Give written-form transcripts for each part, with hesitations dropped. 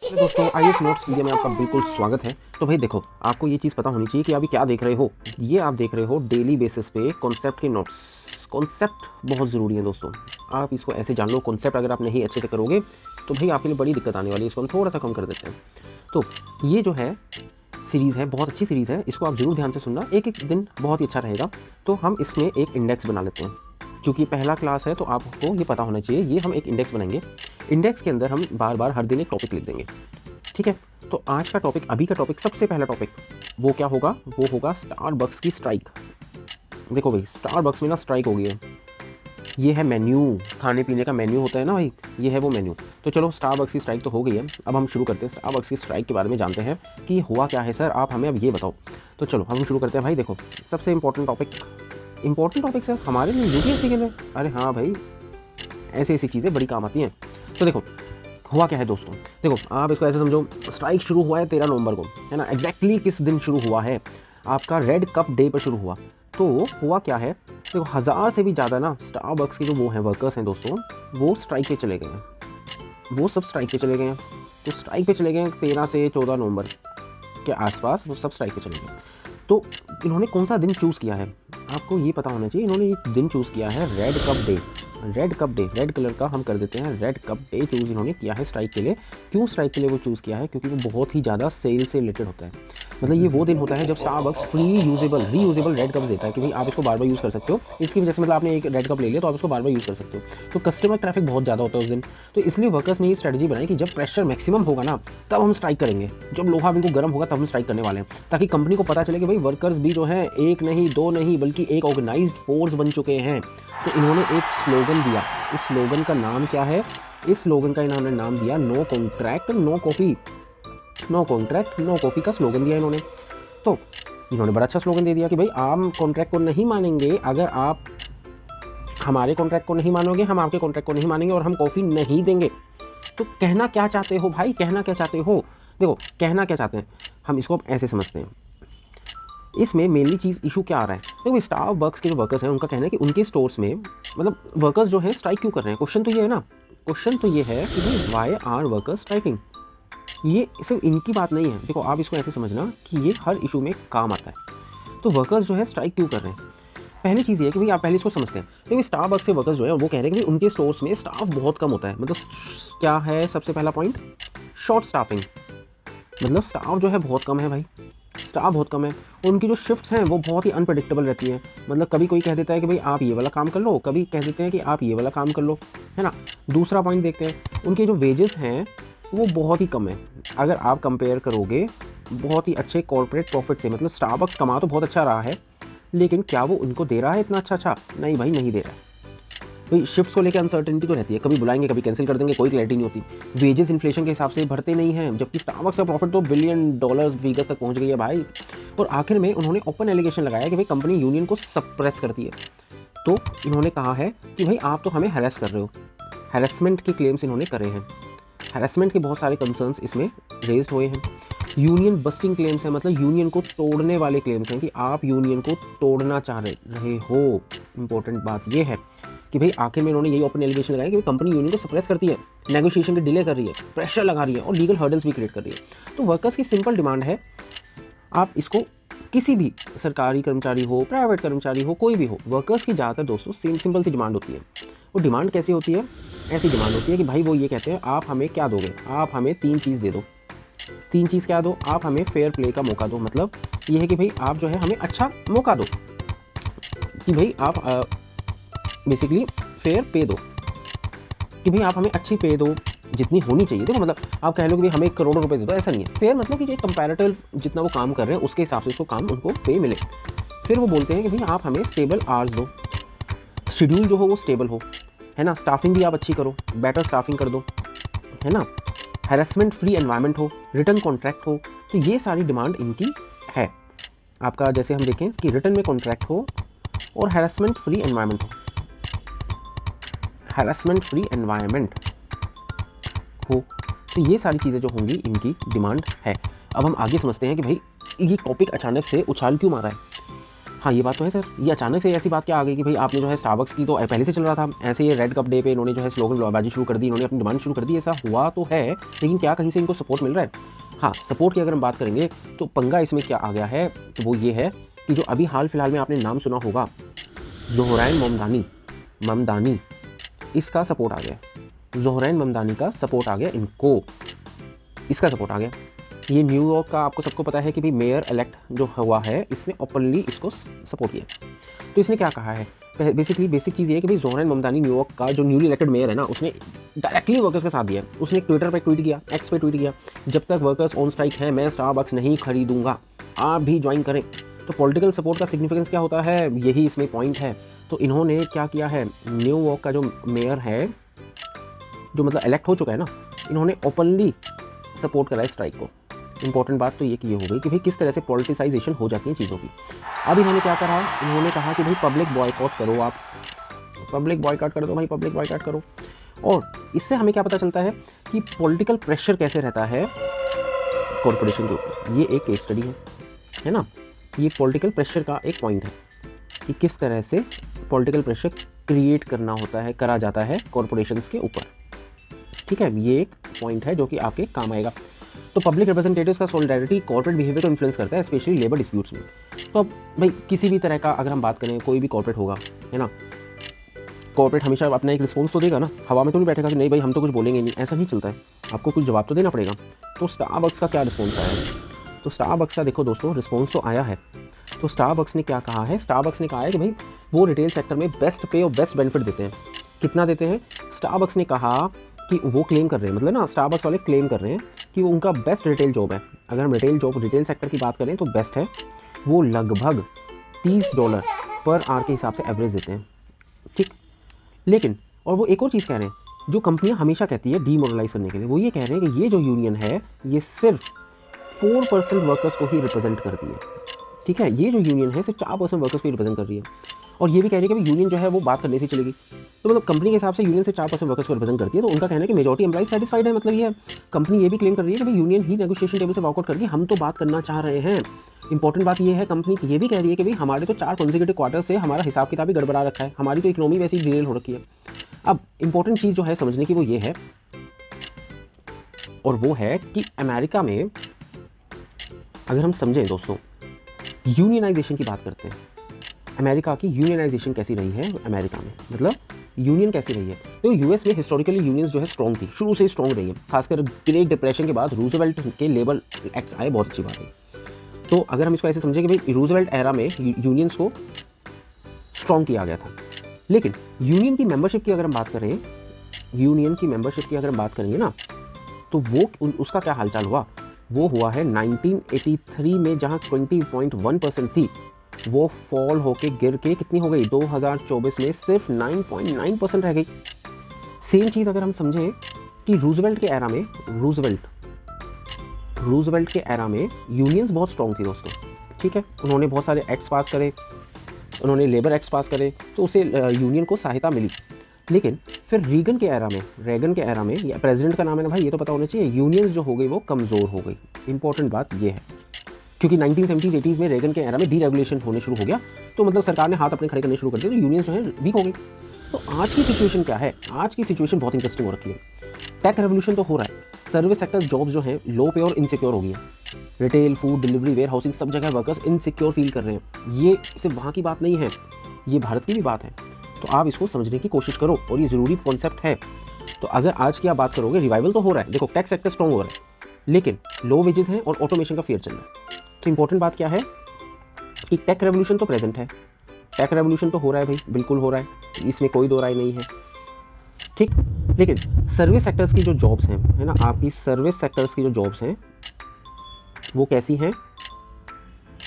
Hello दोस्तों, IAS notes media में आपका बिल्कुल स्वागत है। तो भाई देखो, आपको ये चीज़ पता होनी चाहिए कि अभी क्या देख रहे हो। ये आप देख रहे हो डेली बेसिस पे कॉन्सेप्ट के नोट्स। कॉन्सेप्ट बहुत ज़रूरी है दोस्तों। आप इसको ऐसे जान लो, कॉन्सेप्ट अगर आप नहीं अच्छे से करोगे तो भाई आपके लिए बड़ी दिक्कत आने वाली है। इसको हम थोड़ा सा कम कर देते हैं। तो ये जो है सीरीज़ है, बहुत अच्छी सीरीज़ है, इसको आप ज़रूर ध्यान से सुनना। एक एक दिन बहुत ही अच्छा रहेगा। तो हम इसमें एक इंडेक्स बना लेते हैं। चूँकि पहला क्लास है तो आपको ये पता होना चाहिए। ये हम एक इंडेक्स बनाएंगे। इंडेक्स के अंदर हम बार बार हर दिन एक टॉपिक लिख देंगे। ठीक है। तो आज का टॉपिक, अभी का टॉपिक, सबसे पहला टॉपिक वो क्या होगा? वो होगा स्टारबक्स की स्ट्राइक। देखो भाई, स्टारबक्स में ना स्ट्राइक हो गई है। ये है मेन्यू, खाने पीने का मेन्यू होता है ना भाई, ये है वो मेन्यू। तो चलो, स्टारबक्स की स्ट्राइक तो हो गई है। अब हम शुरू करते हैं स्टारबक्स की स्ट्राइक के बारे में जानते हैं कि हुआ क्या है। सर आप हमें अब ये बताओ। तो चलो हम शुरू करते हैं भाई। देखो, सबसे इंपॉर्टेंट टॉपिक सर हमारे लिए, यूपीएससी के लिए। अरे हाँ भाई, ऐसी ऐसी चीज़ें बड़ी काम आती हैं। तो देखो, हुआ क्या है दोस्तों। देखो, आप इसको ऐसे समझो, स्ट्राइक शुरू हुआ है 13 नवंबर को, है ना। एग्जैक्टली किस दिन शुरू हुआ है? आपका रेड कप डे पर शुरू हुआ। तो हुआ क्या है, देखो, 1000 से भी ज़्यादा ना स्टारबक्स के जो वो हैं, वर्कर्स हैं दोस्तों, वो स्ट्राइक पे चले गए हैं। वो सब स्ट्राइक पे चले गए हैं। तो स्ट्राइक पे चले गए हैं 13 से 14 नवंबर के आसपास, वो सब स्ट्राइक पे चले गए। तो इन्होंने कौन सा दिन चूज़ किया है? आपको ये पता होना चाहिए। इन्होंने एक दिन चूज़ किया है, red cup day. Red cup day, red colour का हम कर देते हैं, रेड कप डे चूज़ इन्होंने किया है स्ट्राइक के लिए। क्यों स्ट्राइक के लिए वो चूज़ किया है? क्योंकि वो बहुत ही ज़्यादा सेल से रिलेटेड होता है। मतलब ये वो दिन होता है जब Starbucks free usable reusable red cups देता है कि भाई आप इसको बार बार यूज़ कर सकते हो। इसकी वजह से मतलब आपने एक रेड कप ले लिया तो आप इसको बार बार यूज़ कर सकते हो। तो कस्टमर ट्रैफिक बहुत ज़्यादा होता है उस दिन। तो इसलिए वर्कर्स ने ये स्ट्रेटजी बनाई कि जब प्रेशर मैक्सिमम होगा ना, तब हम स्ट्राइक करेंगे। जब लोहा बिल्कुल गर्म होगा तब हम स्ट्राइक करने वाले हैं, ताकि कंपनी को पता चले कि भाई वर्कर्स भी जो है एक नहीं दो नहीं बल्कि एक ऑर्गेनाइज्ड फोर्स बन चुके हैं। तो इन्होंने एक स्लोगन दिया। इस स्लोगन का नाम क्या है? इस स्लोगन का इन्होंने नाम दिया, no contract no coffee. No contract no coffee का स्लोगन दिया इन्होंने। तो इन्होंने बड़ा अच्छा स्लोगन दे दिया कि भाई आप कॉन्ट्रैक्ट को नहीं मानेंगे, अगर आप हमारे कॉन्ट्रैक्ट को नहीं मानोगे, हम आपके कॉन्ट्रैक्ट को नहीं मानेंगे और हम कॉफ़ी नहीं देंगे। तो कहना क्या चाहते हो भाई, कहना क्या चाहते हो? देखो, कहना क्या चाहते हैं, हम इसको ऐसे समझते हैं। इसमें मेनली चीज़ इशू क्या आ रहा है? देखो, स्टारबक्स के जो वर्कर्स हैं उनका कहना है कि उनके स्टोर्स में, मतलब वर्कर्स जो हैं स्ट्राइक क्यों कर रहे हैं? क्वेश्चन तो ये है ना, क्वेश्चन तो ये है कि भाई वाई आर वर्कर्स स्ट्राइकिंग। ये सिर्फ इनकी बात नहीं है। देखो, आप इसको ऐसे समझना कि ये हर इशू में काम आता है। तो वर्कर्स जो है स्ट्राइक क्यों कर रहे हैं? पहली चीज़ ये है कि भाई आप पहले इसको समझते हैं। देखिए, स्टारबक्स के वर्कर्स जो है वो कह रहे हैं कि भाई उनके स्टोर्स में स्टाफ बहुत कम होता है। मतलब क्या है सबसे पहला पॉइंट? Short staffing. मतलब स्टाफ जो है बहुत कम है भाई, स्टाफ बहुत कम है। उनकी जो शिफ्ट्स हैं वो बहुत ही अनप्रडिक्टेबल रहती हैं। मतलब कभी कोई कह देता है कि भाई आप ये वाला काम कर लो, कभी कह देते हैं कि आप ये वाला काम कर लो, है ना। दूसरा पॉइंट देखते हैं, उनके जो वेजेस हैं वो बहुत ही कम है। अगर आप कंपेयर करोगे बहुत ही अच्छे कॉर्पोरेट प्रॉफिट से, मतलब स्टारबक्स कमा तो बहुत अच्छा रहा है, लेकिन क्या वो उनको दे रहा है इतना अच्छा? नहीं भाई, नहीं दे रहा है। भाई शिफ्ट्स को लेकर अनसर्टेनिटी तो रहती है, कभी बुलाएंगे कभी कैंसिल कर देंगे, कोई क्लैरिटी नहीं होती। वेजेस इन्फ्लेशन के हिसाब से भरते नहीं हैं, जबकि स्टारबक्स का प्रॉफिट तो बिलियन डॉलर फिगर्स तक पहुंच गई है भाई। और आखिर में उन्होंने ओपन एलिगेशन लगाया कि भाई कंपनी यूनियन को सप्रेस करती है। तो इन्होंने कहा है कि भाई आप तो हमें हैरेस कर रहे हो। हैरेसमेंट के क्लेम्स इन्होंने करे हैं। हैरेसमेंट के बहुत सारे कंसर्न्स इसमें रेज्ड हुए हैं। यूनियन बस्टिंग क्लेम्स हैं, मतलब यूनियन को तोड़ने वाले क्लेम्स हैं कि आप यूनियन को तोड़ना चाह रहे हो। इंपॉर्टेंट बात यह है कि भाई आखिर में इन्होंने यही ओपन एलिगेशन लगाया कि कंपनी यूनियन को सप्रेस करती है, नेगोशिएशन के डिले कर रही है, प्रेशर लगा रही है और लीगल हर्डल्स भी क्रिएट कर रही है। तो वर्कर्स की सिंपल डिमांड है, आप इसको किसी भी सरकारी कर्मचारी हो, प्राइवेट कर्मचारी हो, कोई भी हो, वर्कर्स की ज़्यादातर दोस्तों सिंपल सी डिमांड होती है। वो डिमांड कैसी होती है? ऐसी डिमांड होती है कि भाई वो ये कहते हैं आप हमें क्या दोगे? आप हमें 3 चीज़ दे दो। 3 चीज़ क्या दो? आप हमें फेयर प्ले का मौका दो। मतलब ये है कि भाई आप जो है हमें अच्छा मौका दो, कि भाई आप बेसिकली फेयर पे दो, कि भाई आप हमें अच्छी पे दो जितनी होनी चाहिए। देखो, मतलब आप कह लो कि भाई हमें करोड़ों रुपए दे दो, ऐसा नहीं है। फेयर मतलब कि जो कंपैरेटिव जितना वो काम कर रहे हैं उसके हिसाब से उसको काम उनको पे मिले। फिर वो बोलते हैं कि भाई आप हमें स्टेबल आवर्स दो, शेड्यूल जो हो वो स्टेबल हो, है ना। स्टाफिंग भी आप अच्छी करो, बेटर स्टाफिंग कर दो, है ना। हैरेसमेंट फ्री एनवायरनमेंट हो, रिटर्न कॉन्ट्रैक्ट हो। तो ये सारी डिमांड इनकी है। आपका जैसे हम देखें कि रिटर्न में कॉन्ट्रैक्ट हो और हैरेसमेंट फ्री एनवायरनमेंट हो, हैरेसमेंट फ्री एनवायरनमेंट हो। तो ये सारी चीज़ें जो होंगी इनकी डिमांड है। अब हम आगे समझते हैं कि भाई ये टॉपिक अचानक से उछाल क्यों मारा है। हाँ ये बात तो है सर, ये अचानक से ऐसी बात क्या आ गई कि भाई आपने जो है स्टारबक्स की तो पहले से चल रहा था, ऐसे ये रेड कप डे पे इन्होंने जो है स्लोगन बाजी शुरू कर दी, इन्होंने अपनी डिमांड शुरू कर दी, ऐसा हुआ तो है, लेकिन क्या कहीं से इनको सपोर्ट मिल रहा है? हाँ, सपोर्ट की अगर हम बात करेंगे तो पंगा इसमें क्या आ गया है, तो वो ये है कि जो अभी हाल फिलहाल में आपने नाम सुना होगा ज़ोहरैन ममदानी, इसका सपोर्ट आ गया, ज़ोहरैन ममदानी का सपोर्ट आ गया इनको, इसका सपोर्ट आ गया। ये न्यूयॉर्क का आपको सबको पता है कि भाई मेयर इलेक्ट जो हुआ है इसने ओपनली इसको सपोर्ट किया। तो इसने क्या कहा है, बेसिक चीज़ ये है कि भाई ज़ोहरैन ममदानी न्यूयॉर्क का जो न्यूली इलेक्टेड मेयर है ना, उसने डायरेक्टली वर्कर्स का साथ दिया। उसने ट्विटर पर ट्वीट किया, एक्स पे ट्वीट किया, जब तक वर्कर्स ऑन स्ट्राइक हैं मैं स्टारबक्स नहीं खरीदूंगा, आप भी ज्वाइन करें। तो पॉलिटिकल सपोर्ट का सिग्निफिकेंस क्या होता है, यही इसमें पॉइंट है। तो इन्होंने क्या किया है, न्यूयॉर्क का जो मेयर है जो मतलब इलेक्ट हो चुका है ना, इन्होंने ओपनली सपोर्ट करा है स्ट्राइक को। इंपॉर्टेंट बात तो ये कि ये हो गई कि भाई किस तरह से पॉलिटिसाइजेशन हो जाती है चीज़ों की। अब इन्होंने क्या करा, इन्होंने कहा कि भाई पब्लिक बॉयकॉट करो, आप पब्लिक बॉयकॉट करो, तो भाई पब्लिक बॉयकॉट करो। और इससे हमें क्या पता चलता है कि पॉलिटिकल प्रेशर कैसे रहता है कॉरपोरेशन के ऊपर। ये एक केस स्टडी है ना, ये पॉलिटिकल प्रेशर का एक पॉइंट है कि किस तरह से पॉलिटिकल प्रेशर क्रिएट करना होता है, करा जाता है कॉरपोरेशंस के ऊपर। ठीक है, ये एक पॉइंट है जो कि आपके काम आएगा। तो पब्लिक रिप्रेजेंटेटिव्स का सॉलिडारिटी कॉर्पोरेट बिहेवियर को इन्फ्लुएंस करता है, स्पेशली लेबर डिस्प्यूट्स में। तो अब भाई किसी भी तरह का अगर हम बात करें, कोई भी कॉर्पोरेट होगा, है ना, कॉर्पोरेट हमेशा अपना एक रिस्पॉन्स तो देगा ना, हवा में तो नहीं बैठेगा कि नहीं भाई हम तो कुछ बोलेंगे नहीं, ऐसा नहीं चलता है, आपको कुछ जवाब तो देना पड़ेगा। तो स्टारबक्स का क्या रिस्पॉन्स आया है, तो स्टारबक्स का देखो दोस्तों रिस्पॉन्स तो आया है। तो स्टारबक्स ने क्या कहा है, स्टारबक्स ने कहा है कि भाई वो रिटेल सेक्टर में बेस्ट पे और बेस्ट बेनिफिट देते हैं। कितना देते हैं, स्टारबक्स ने कहा कि वो क्लेम कर रहे हैं, मतलब ना स्टारबक्स वाले क्लेम कर रहे हैं कि वो उनका बेस्ट रिटेल जॉब है। अगर हम रिटेल सेक्टर की बात करें तो बेस्ट है, वो लगभग $30 पर आवर के हिसाब से एवरेज देते हैं। ठीक, लेकिन और वो एक और चीज़ कह रहे हैं जो कंपनियां हमेशा कहती है डीमोरलाइज करने के लिए, वो ये कह रहे हैं कि ये जो यूनियन है ये सिर्फ 4% वर्कर्स को ही रिप्रेजेंट करती है। ठीक है, ये जो यूनियन है सिर्फ 4% वर्कर्स को ही रिप्रेजेंट कर रही है। और ये भी कह रही है कि यूनियन जो है वो बात करने से चलेगी। तो मतलब कंपनी के हिसाब से यूनियन से 4% वर्कर्स को रिप्रेजेंट करती है, तो उनका कहना है कि मेजॉरिटी एम्प्लॉइज सेटिस्फाइड है। मतलब ये कंपनी ये भी क्लेम कर रही है कि भाई यूनियन ही नेगोशिएशन टेबल से वॉकआउट करके हम तो बात करना चाह रहे हैं। इंपॉर्टेंट बात ये है, कंपनी ये भी कह रही है कि भाई हमारे तो 4 कॉन्जिक्यूटिव क्वार्टर से हमारा हिसाब किताब ही गड़बड़ा रखा है, हमारी तो इकोनॉमी वैसी डिरेल हो रखी है। अब इंपॉर्टेंट चीज़ जो है समझने की वो ये है, और वो है कि अमेरिका में अगर हम समझें दोस्तों, यूनियनाइजेशन की बात करते हैं, अमेरिका की यूनियनाइजेशन कैसी रही है अमेरिका में, मतलब यूनियन कैसी रही है। तो यूएस में हिस्टोरिकली यूनियंस जो है स्ट्रॉन्ग थी, शुरू से ही स्ट्रॉन्ग रही है, खासकर ग्रेट डिप्रेशन के बाद रूजवेल्ट के लेबर एक्ट्स आए, बहुत अच्छी बात है। तो अगर हम इसको ऐसे समझें कि भाई रूजवेल्ट एरा में यूनियंस को स्ट्रॉन्ग किया गया था। लेकिन यूनियन की मेंबरशिप की अगर हम बात करें, यूनियन की मेंबरशिप की अगर हम बात करेंगे ना, तो वो उसका क्या हालचाल हुआ, वो हुआ है 1983 में, जहाँ 20.1% थी, वो फॉल होके गिर के कितनी हो गई, 2024 में सिर्फ 9.9% रह गई। सेम चीज़ अगर हम समझें कि रूजवेल्ट के एरा में, रूजवेल्ट के एरा में यूनियंस बहुत स्ट्रॉन्ग थी दोस्तों। ठीक है, उन्होंने बहुत सारे एक्ट्स पास करे, उन्होंने लेबर एक्ट्स पास करे, तो उसे यूनियन को सहायता मिली। लेकिन फिर रेगन के एरा में ये प्रेसिडेंट का नाम है ना भाई, ये तो पता होना चाहिए, यूनियंस जो हो गई वो कमज़ोर हो गई। इंपॉर्टेंट बात ये है, क्योंकि 1970s-80s में रेगन के एरा में डीरेगुलेशन होने शुरू हो गया, तो मतलब सरकार ने हाथ अपने खड़े करने शुरू कर दिए, तो यूनियंस जो है वीक हो गई। तो आज की सिचुएशन क्या है, आज की सिचुएशन बहुत इंटरेस्टिंग हो रखी है। टेक रेवोल्यूशन तो हो रहा है, सर्विस सेक्टर जॉब्स जो हैं लो पे और इनसिक्योर हो गई है। Retail, food, delivery, warehousing, सब जगह वर्कर्स इनसिक्योर फील कर रहे हैं। ये सिर्फ वहाँ की बात नहीं है, ये भारत की भी बात है। तो आप इसको समझने की कोशिश करो, और ये ज़रूरी कॉन्सेप्ट है। तो अगर आज की आप बात करोगे, रिवाइवल तो हो रहा है, देखो टेक सेक्टर स्ट्रॉन्ग हो रहा है, लेकिन लो वेजेस हैं और ऑटोमेशन का फेयर चल रहा है। तो इंपॉर्टेंट बात क्या है कि टेक रेवोल्यूशन तो प्रेजेंट है, टेक रेवोल्यूशन तो हो रहा है भाई, बिल्कुल हो रहा है, इसमें कोई दो राय नहीं है। ठीक, लेकिन सर्विस सेक्टर्स की जो जॉब्स हैं, है ना, आपकी सर्विस सेक्टर्स की जो जॉब्स हैं वो कैसी हैं।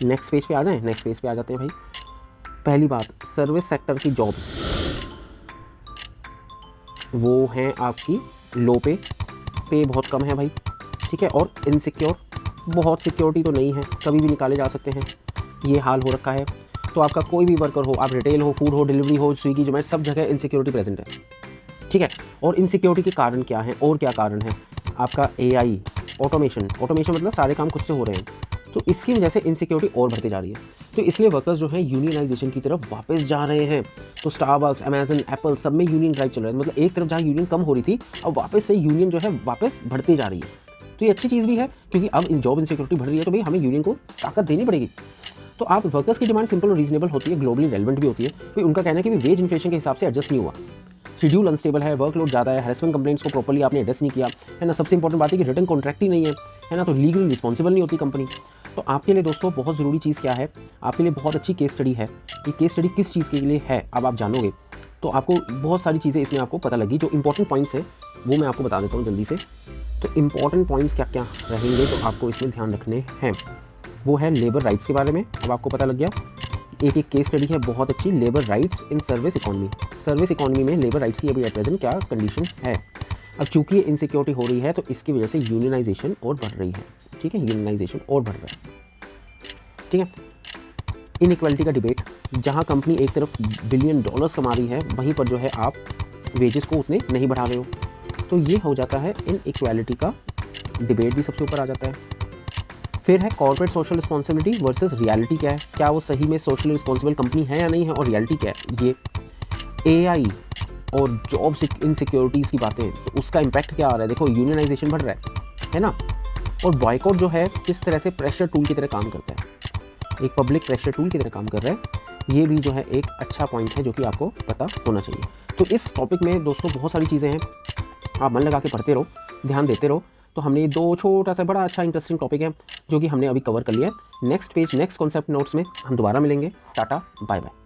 नेक्स्ट पेज पे आ जाएं, नेक्स्ट पेज पे आ जाते हैं भाई। पहली बात, सर्विस सेक्टर की जॉब्स वो हैं आपकी लो पे बहुत कम है भाई। ठीक है, और इनसिक्योर, बहुत सिक्योरिटी तो नहीं है, कभी भी निकाले जा सकते हैं, ये हाल हो रखा है। तो आपका कोई भी वर्कर हो, आप रिटेल हो, फूड हो, डिलीवरी हो, स्विगी, जोमेटो, सब जगह इनसिक्योरिटी प्रेजेंट है। ठीक है, और इनसिक्योरिटी के कारण क्या है, और क्या कारण है, आपका AI, ऑटोमेशन मतलब सारे काम खुद से हो रहे हैं, तो इसकी वजह से इनसिक्योरिटी और बढ़ती जा रही है। तो इसलिए वर्कर्स जो हैं यूनियनाइजेशन की तरफ वापस जा रहे हैं। तो स्टारबक्स, अमेजन, एप्पल सब में यूनियन ड्राइव चल रहा है। मतलब एक तरफ जहाँ यूनियन कम हो रही थी, अब वापस से यूनियन जो है वापस बढ़ती जा रही है। तो ये अच्छी चीज़ भी है, क्योंकि अब इन जॉब इनसिक्योरिटी बढ़ रही है, तो भाई हमें यूनियन को ताकत देनी पड़ेगी। तो आप वर्कर्स की डिमांड सिंपल और रीजनेबल होती है, ग्लोबली रेलेवेंट भी होती है। फिर उनका कहना है कि वेज इन्फ्लेशन के हिसाब से एडजस्ट नहीं हुआ, शेड्यूल अनस्टेबल है, वर्कलोड ज़्यादा है, हैरेसमेंट कंप्लेंट्स को प्रॉपर्ली आपने एड्रेस नहीं किया, है ना। सबसे इंपॉर्टेंट बात है कि रिटर्न कॉन्ट्रैक्ट ही नहीं है ना, तो लीगली रिस्पॉन्सिबल नहीं होती कंपनी। तो आपके लिए दोस्तों बहुत ज़रूरी चीज़ क्या है, आपके लिए बहुत अच्छी केस स्टडी है। ये केस स्टडी किस चीज़ के लिए है अब आप जानोगे, तो आपको बहुत सारी चीज़ें इसमें आपको पता लगी। जो इंपॉर्टेंट पॉइंट्स है वो मैं आपको बता देता हूँ जल्दी से। तो इंपॉर्टेंट पॉइंट्स क्या क्या रहेंगे तो आपको इसमें ध्यान रखने हैं, वो है लेबर राइट्स के बारे में। अब आपको पता लग गया, एक केस स्टडी है बहुत अच्छी, labour rights in service economy. Service economy में लेबर राइट्स की अभी एट प्रेजेंट क्या कंडीशन है। अब चूंकि ये इनसिक्योरिटी हो रही है तो इसकी वजह से यूनियनाइजेशन और बढ़ रही है, ठीक है, यूनियनाइजेशन और बढ़ रहा है, ठीक है। इनइक्वालिटी का डिबेट, जहाँ कंपनी एक तरफ बिलियन डॉलर्स कमा रही है, वहीं पर जो है आप वेजेस को उतने नहीं बढ़ा रहे हो, तो ये हो जाता है इनइक्वालिटी का डिबेट भी सबसे ऊपर आ जाता है। फिर है corporate social responsibility versus reality क्या है, क्या वो सही में सोशल रिस्पॉन्सिबल कंपनी है या नहीं है, और रियलिटी क्या है। ये एआई और जॉब इनसिक्योरिटीज़ की बातें, तो उसका इम्पैक्ट क्या आ रहा है। देखो यूनियनाइजेशन बढ़ रहा है ना, और बॉयकॉट जो है किस तरह से प्रेशर टूल की तरह काम करता है, एक पब्लिक प्रेशर टूल की तरह काम कर रहा है। ये भी जो है एक अच्छा पॉइंट है जो कि आपको पता होना चाहिए। तो इस टॉपिक में दोस्तों बहुत सारी चीज़ें हैं, आप मन लगा के पढ़ते रहो, ध्यान देते रहो। तो हमने दो छोटा सा बड़ा अच्छा इंटरेस्टिंग टॉपिक है जो कि हमने अभी कवर कर लिया है। Next page next concept notes में हम दोबारा मिलेंगे। Tata bye bye.